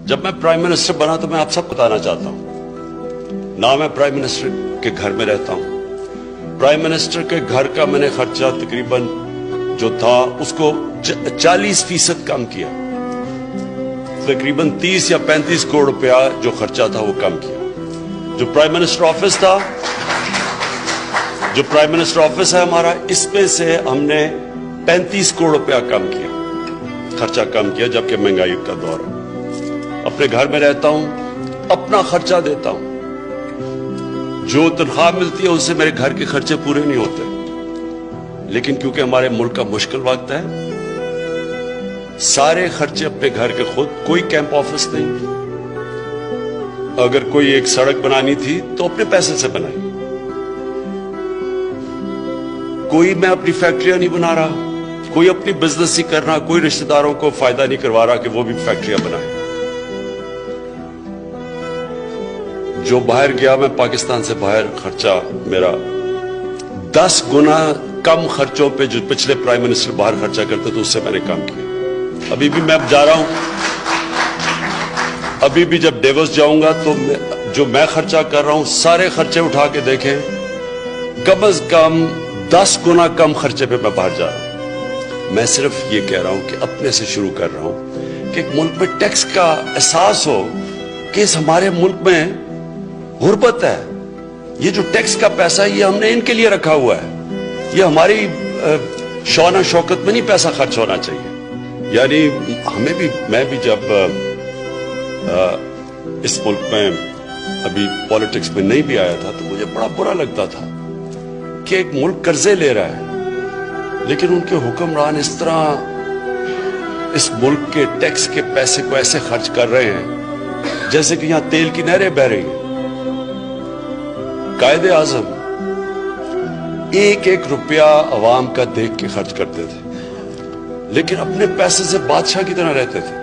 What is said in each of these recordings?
जब मैं prime minister बना तो मैं आप सबको बताना चाहता हूं, ना मैं प्राइम मिनिस्टर के घर में रहता हूं। प्राइम मिनिस्टर के घर का मैंने खर्चा तकरीबन जो था उसको 40% कम किया, तकरीबन 30 या 35 करोड़ रुपया जो खर्चा था वो कम किया। जो प्राइम मिनिस्टर ऑफिस था, जो प्राइम मिनिस्टर ऑफिस है हमारा, इसमें से हमने 35 करोड़ रुपया कम किया, खर्चा कम किया, जबकि महंगाई का दौर है। अपने घर में रहता हूं, अपना खर्चा देता हूं, जो तनख्वाह मिलती है उससे मेरे घर के खर्चे पूरे नहीं होते। लेकिन क्योंकि हमारे मुल्क का मुश्किल वक्त है, सारे खर्चे अपने घर के खुद, कोई कैंप ऑफिस नहीं। अगर कोई एक सड़क बनानी थी तो अपने पैसे से बनाई, कोई मैं अपनी फैक्ट्रियां नहीं बना रहा, कोई अपनी बिजनेस ही कर रहा, कोई रिश्तेदारों को फायदा नहीं करवा रहा कि वो भी फैक्ट्रियां बनाए। जो बाहर गया, मैं पाकिस्तान से बाहर, खर्चा मेरा 10 गुना कम खर्चों पे जो पिछले प्राइम मिनिस्टर बाहर खर्चा करते थे उससे मैंने कम किया। अभी भी मैं जा रहा हूं, अभी भी जब डेवोस जाऊंगा तो जो मैं खर्चा कर रहा हूं, सारे खर्चे उठा के देखें, कम से कम 10 गुना कम खर्चे पे मैं बाहर जा रहा हूं। मैं सिर्फ ये कह रहा हूं कि अपने से शुरू कर रहा हूं कि एक मुल्क में टैक्स का एहसास हो कि इस हमारे मुल्क में गुर्बत है। ये जो टैक्स का पैसा है ये हमने इनके लिए रखा हुआ है, ये हमारी शौना शौकत में नहीं पैसा खर्च होना चाहिए। यानी हमें भी, मैं भी जब इस मुल्क में अभी पॉलिटिक्स में नहीं भी आया था तो मुझे बड़ा बुरा लगता था कि एक मुल्क कर्जे ले रहा है, लेकिन उनके हुक्मरान इस तरह इस मुल्क के टैक्स के पैसे को ऐसे खर्च कर रहे हैं जैसे कि यहां तेल की नहरें बह रही हैं। कायदे आजम एक एक रुपया अवाम का देख के खर्च करते थे, लेकिन अपने पैसे से बादशाह की तरह रहते थे।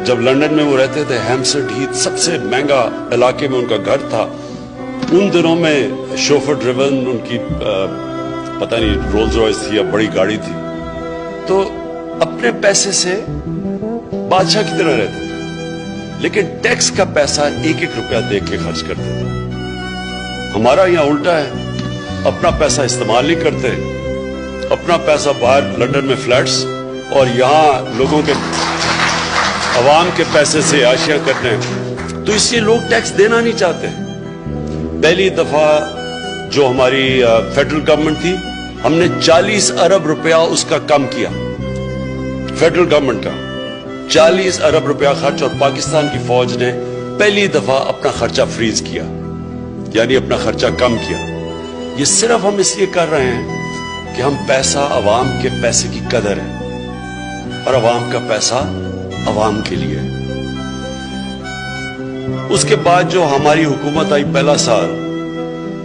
जब लंदन में वो रहते थे, हैम्पस्टेड हीथ सबसे महंगा इलाके में उनका घर था। उन दिनों में शोफर ड्रिवन उनकी पता नहीं रोल्स रॉयस थी या बड़ी गाड़ी थी, तो अपने पैसे से बादशाह की तरह रहते थे, लेकिन टैक्स का पैसा एक एक रुपया देख के खर्च करते थे। हमारा यहां उल्टा है, अपना पैसा इस्तेमाल नहीं करते, अपना पैसा बाहर लंदन में फ्लैट्स और यहां लोगों के अवाम के पैसे से आशिया करते हैं। तो इसलिए लोग टैक्स देना नहीं चाहते। पहली दफा जो हमारी फेडरल गवर्नमेंट थी, हमने 40 अरब रुपया उसका कम किया, फेडरल गवर्नमेंट का 40 अरब रुपया खर्च, और पाकिस्तान की फौज ने पहली दफा अपना खर्चा फ्रीज किया, यानी अपना खर्चा कम किया। ये सिर्फ हम इसलिए कर रहे हैं कि हम पैसा, अवाम के पैसे की कदर है, और अवाम का पैसा अवाम के लिए। उसके बाद जो हमारी हुकूमत आई पहला साल,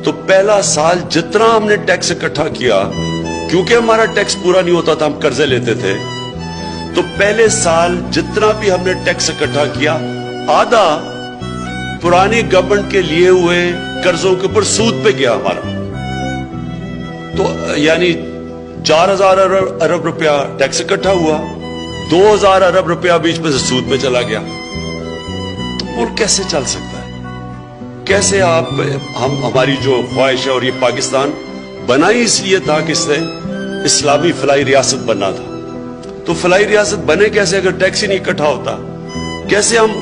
तो पहला साल जितना हमने टैक्स इकट्ठा किया, क्योंकि हमारा टैक्स पूरा नहीं होता था, हम कर्जे लेते थे, तो पहले साल जितना भी हमने टैक्स इकट्ठा किया, आधा पुरानी गवर्नमेंट के लिए हुए कर्जों के ऊपर सूद पे गया हमारा। तो यानी 4000 अरब रुपया टैक्स इकट्ठा हुआ, 2000 अरब रुपया बीच में से सूद पे चला गया। मुल्क कैसे चल सकता है? कैसे हमारी जो ख्वाहिश है, और ये पाकिस्तान बना ही इसलिए था कि इसने इस्लामी फलाई रियासत बनना था, तो फलाई रियासत बने कैसे अगर टैक्स ही नहीं इकट्ठा होता? कैसे हम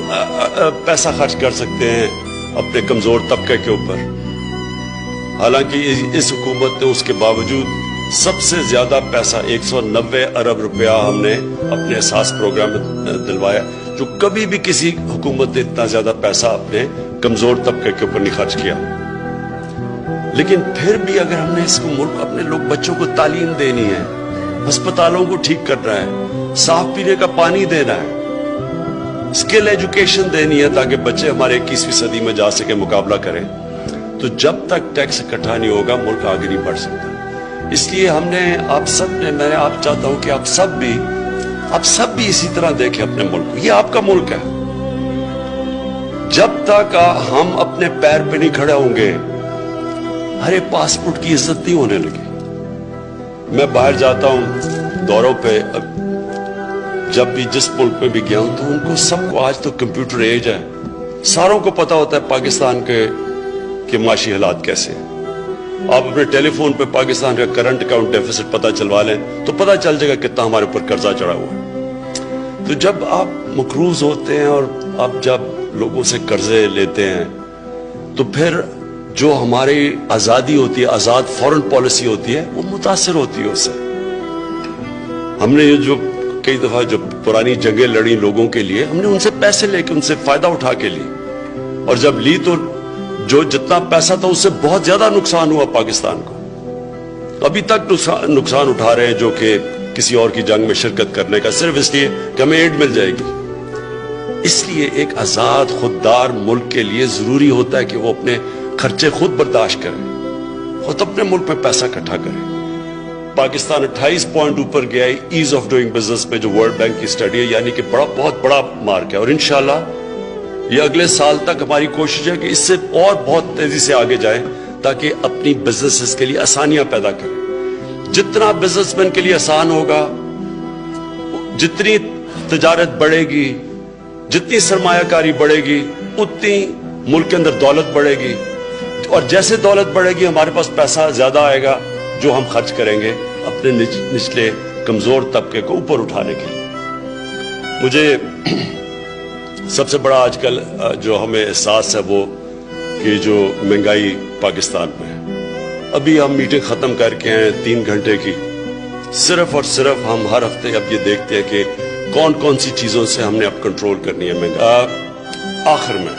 पैसा खर्च कर सकते हैं अपने कमजोर तबके के ऊपर? हालांकि इस हुकूमत ने उसके बावजूद सबसे ज्यादा पैसा 190 अरब रुपया हमने अपने एहसास प्रोग्राम में दिलवाया, जो कभी भी किसी हुकूमत ने इतना ज्यादा पैसा अपने कमजोर तबके के ऊपर नहीं खर्च किया। लेकिन फिर भी अगर हमने इसको मुल्क, अपने लोग, बच्चों को तालीम देनी है, अस्पतालों को ठीक करना है, साफ पीने का पानी देना है, स्किल एजुकेशन देनी है ताकि बच्चे हमारे 21वीं सदी में जा सके, मुकाबला करें, तो जब तक टैक्स इकट्ठा नहीं होगा मुल्क आगे नहीं बढ़ सकता। इसलिए हमने, आप सब ने, मैं आप चाहता हूं कि आप सब भी इसी तरह देखें अपने मुल्क को। ये आपका मुल्क है। जब तक हम अपने पैर पे नहीं खड़े होंगे, हरे पासपोर्ट की इज्जत नहीं होने लगी। मैं बाहर जाता हूं दौरों पे, जब भी जिस मुल्क में भी गया हूं तो उनको सबको, आज तो कंप्यूटर एज है, सारों को पता होता है पाकिस्तान के माशी हालात कैसे हैं। आप अपने टेलीफोन पे पाकिस्तान का करंट अकाउंट डेफिसिट पता चलवा लें तो पता चल जाएगा कितना हमारे ऊपर कर्जा चढ़ा हुआ है। तो जब आप मकरूज होते हैं और आप जब लोगों से कर्जे लेते हैं तो फिर जो हमारी आज़ादी होती है, आज़ाद फॉरेन पॉलिसी होती है, वो मुतासिर होती है उससे। हमने जो कई दफ़ा जो पुरानी जंगें लड़ी लोगों के लिए, हमने उनसे पैसे लेके, उनसे फ़ायदा उठा के ली, और जब ली तो जो जितना पैसा था उससे बहुत ज़्यादा नुकसान हुआ पाकिस्तान को। अभी तक नुकसान उठा रहे हैं जो कि किसी और की जंग में शिरकत करने का, सिर्फ इसलिए कि हमें एड मिल जाएगी। इसलिए एक आज़ाद खुददार मुल्क के लिए ज़रूरी होता है कि वो अपने खर्चे खुद बर्दाश्त करें, खुद अपने मुल्क में पैसा इकट्ठा करें। पाकिस्तान 28 पॉइंट ऊपर गया है ईज ऑफ डूइंग बिजनेस में, जो वर्ल्ड बैंक की स्टडी है, यानी कि बहुत बड़ा मार्क है। और इंशाल्लाह ये अगले साल तक हमारी कोशिश है कि इससे और बहुत तेजी से आगे जाए, ताकि अपनी बिजनेसेस के लिए आसानियां पैदा करें। जितना बिजनेसमैन के लिए आसान होगा, जितनी तिजारत बढ़ेगी, जितनी सरमायाकारी बढ़ेगी, उतनी मुल्क के अंदर दौलत बढ़ेगी, और जैसे दौलत बढ़ेगी हमारे पास पैसा ज्यादा आएगा जो हम खर्च करेंगे अपने निचले कमजोर तबके को ऊपर उठाने के लिए। मुझे सबसे बड़ा आजकल जो हमें एहसास है वो कि जो महंगाई पाकिस्तान में है। अभी हम मीटिंग खत्म करके हैं 3 घंटे की, सिर्फ और सिर्फ हम हर हफ्ते अब ये देखते हैं कि कौन कौन सी चीजों से हमने अब कंट्रोल करनी है महंगाई। आखिर में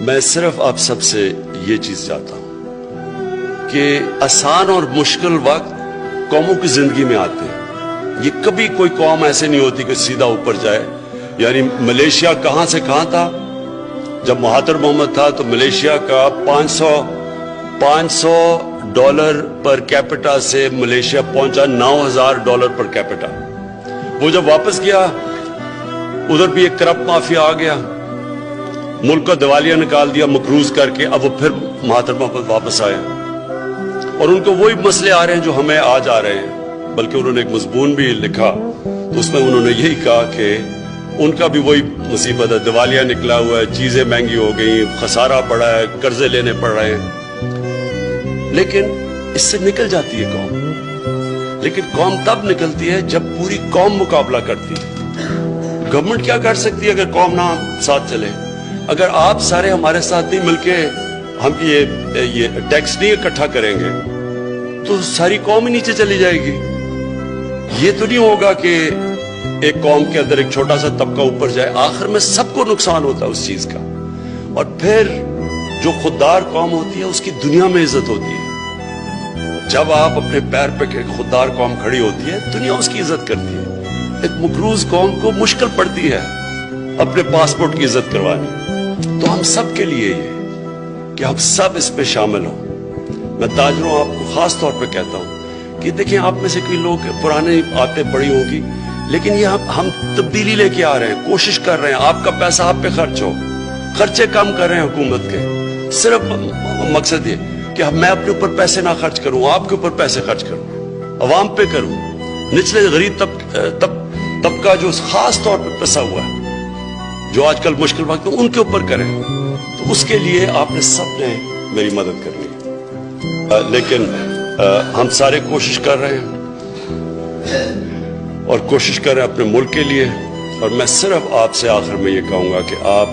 मैं सिर्फ आप सबसे ये चीज चाहता हूं कि आसान और मुश्किल वक्त कौमों की जिंदगी में आते हैं। ये कभी कोई कौम ऐसे नहीं होती कि सीधा ऊपर जाए। यानी मलेशिया कहां से कहां था, जब महातिर मोहम्मद था तो मलेशिया का 500 डॉलर पर कैपिटा से मलेशिया पहुंचा $9,000 पर कैपिटा। वो जब वापस गया उधर भी एक करप्ट माफिया आ गया, मुल्क का दिवालिया निकाल दिया मकरूज करके। अब वो फिर महातिर मोहम्मद वापस आए और उनको वही मसले आ रहे हैं जो हमें आज आ रहे हैं। बल्कि उन्होंने एक मजमून भी लिखा तो उसमें उन्होंने यही कहा कि उनका भी वही मुसीबत है, दिवालिया निकला हुआ है, चीजें महंगी हो गई, खसारा पड़ा है, कर्जे लेने पड़ रहे हैं। लेकिन इससे निकल जाती है कौम। लेकिन कौम तब निकलती है जब पूरी कौम मुकाबला करती है। गवर्नमेंट क्या कर सकती है अगर कौम ना साथ चले? अगर आप सारे हमारे साथ नहीं मिलके हम ये टैक्स नहीं इकट्ठा करेंगे तो सारी कौम ही नीचे चली जाएगी। ये तो नहीं होगा कि एक कौम के अंदर एक छोटा सा तबका ऊपर जाए, आखिर में सबको नुकसान होता है उस चीज का। और फिर जो खुददार कौम होती है उसकी दुनिया में इज्जत होती है। जब आप अपने पैर पे खुददार कौम खड़ी होती है, दुनिया उसकी इज्जत करती है। एक मकरूज कौम को मुश्किल पड़ती है अपने पासपोर्ट की इज्जत करवानी। तो हम सब के लिए ये कि हम सब इस पे शामिल हो। मैं ताजरों आपको खास तौर पे कहता हूं कि देखिए, आप में से कोई लोग पुराने आदतें बड़ी होगी, लेकिन ये हम तब्दीली लेके आ रहे हैं, कोशिश कर रहे हैं आपका पैसा आप पे खर्च हो, खर्चे कम कर रहे हैं हुकूमत के। सिर्फ मकसद ये कि मैं अपने ऊपर पैसे ना खर्च करूं, आपके ऊपर पैसे खर्च करूं, अवाम पे करूं, निचले गरीब तबका जो खास तौर पे पिसा हुआ है, जो आजकल मुश्किल वक्त में, उनके ऊपर करें। तो उसके लिए आपने सबने मेरी मदद करनी है। लेकिन हम सारे कोशिश कर रहे हैं और कोशिश कर रहे हैं अपने मुल्क के लिए। और मैं सिर्फ आपसे आखिर में ये कहूँगा कि आप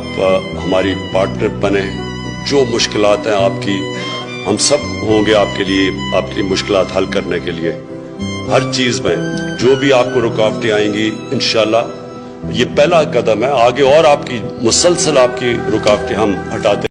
हमारी पार्टनर बने। जो मुश्किलात हैं आपकी, हम सब होंगे आपके लिए मुश्किलात हल करने के लिए। हर चीज़ में जो भी आपको रुकावटें आएंगी, इंशाल्लाह ये पहला कदम है। आगे और आपकी मुसलसल आपकी रुकावटें हम हटाते